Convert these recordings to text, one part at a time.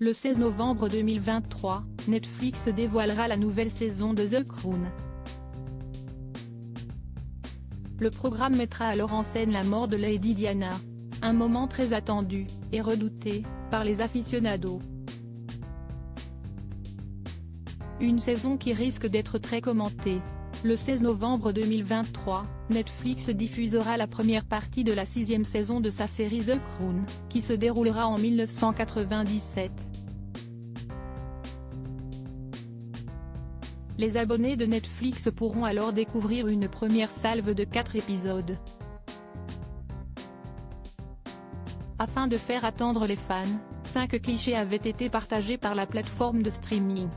Le 16 novembre 2023, Netflix dévoilera la nouvelle saison de The Crown. Le programme mettra alors en scène la mort de Lady Diana. Un moment très attendu, et redouté, par les aficionados. Une saison qui risque d'être très commentée. Le 16 novembre 2023, Netflix diffusera la première partie de la 6e saison de sa série The Crown, qui se déroulera en 1997. Les abonnés de Netflix pourront alors découvrir une première salve de 4 épisodes. Afin de faire attendre les fans, 5 clichés avaient été partagés par la plateforme de streaming.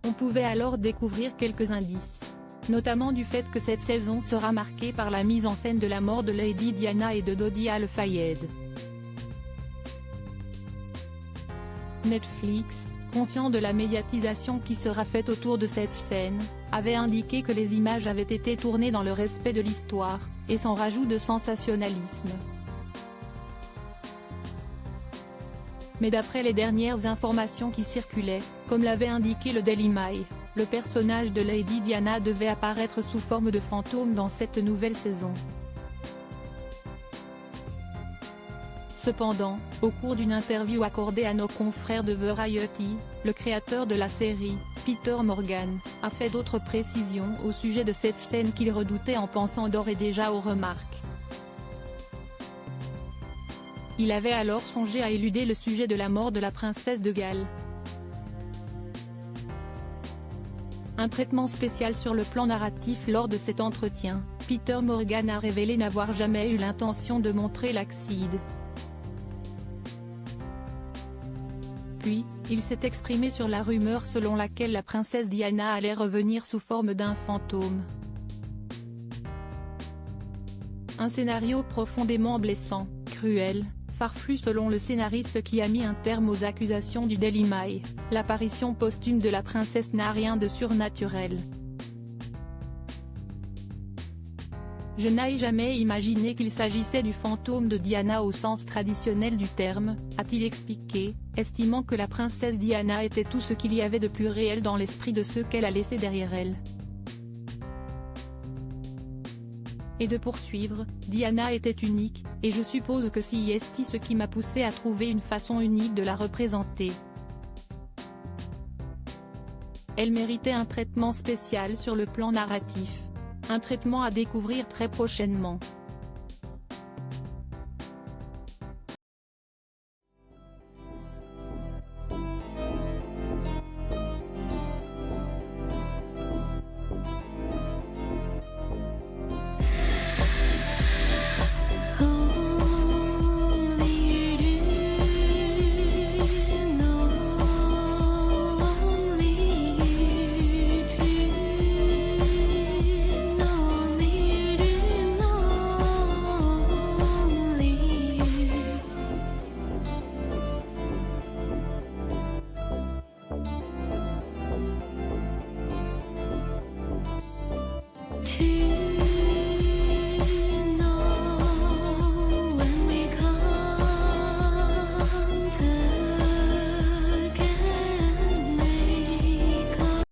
On pouvait alors découvrir quelques indices. Notamment du fait que cette saison sera marquée par la mise en scène de la mort de Lady Diana et de Dodi Al-Fayed. Netflix, conscient de la médiatisation qui sera faite autour de cette scène, avait indiqué que les images avaient été tournées dans le respect de l'histoire, et sans rajout de sensationnalisme. Mais d'après les dernières informations qui circulaient, comme l'avait indiqué le Daily Mail, le personnage de Lady Diana devait apparaître sous forme de fantôme dans cette nouvelle saison. Cependant, au cours d'une interview accordée à nos confrères de Variety, le créateur de la série, Peter Morgan, a fait d'autres précisions au sujet de cette scène qu'il redoutait en pensant d'ores et déjà aux remarques. Il avait alors songé à éluder le sujet de la mort de la princesse de Galles. Un traitement spécial sur le plan narratif. Lors de cet entretien, Peter Morgan a révélé n'avoir jamais eu l'intention de montrer l'acide. Puis, il s'est exprimé sur la rumeur selon laquelle la princesse Diana allait revenir sous forme d'un fantôme. Un scénario profondément blessant, cruel, farfelu selon le scénariste qui a mis un terme aux accusations du Daily Mail. L'apparition posthume de la princesse n'a rien de surnaturel. Je n'ai jamais imaginé qu'il s'agissait du fantôme de Diana au sens traditionnel du terme, a-t-il expliqué, estimant que la princesse Diana était tout ce qu'il y avait de plus réel dans l'esprit de ceux qu'elle a laissés derrière elle. Et de poursuivre, Diana était unique, et je suppose que c'est ce qui m'a poussé à trouver une façon unique de la représenter. Elle méritait un traitement spécial sur le plan narratif. Un traitement à découvrir très prochainement.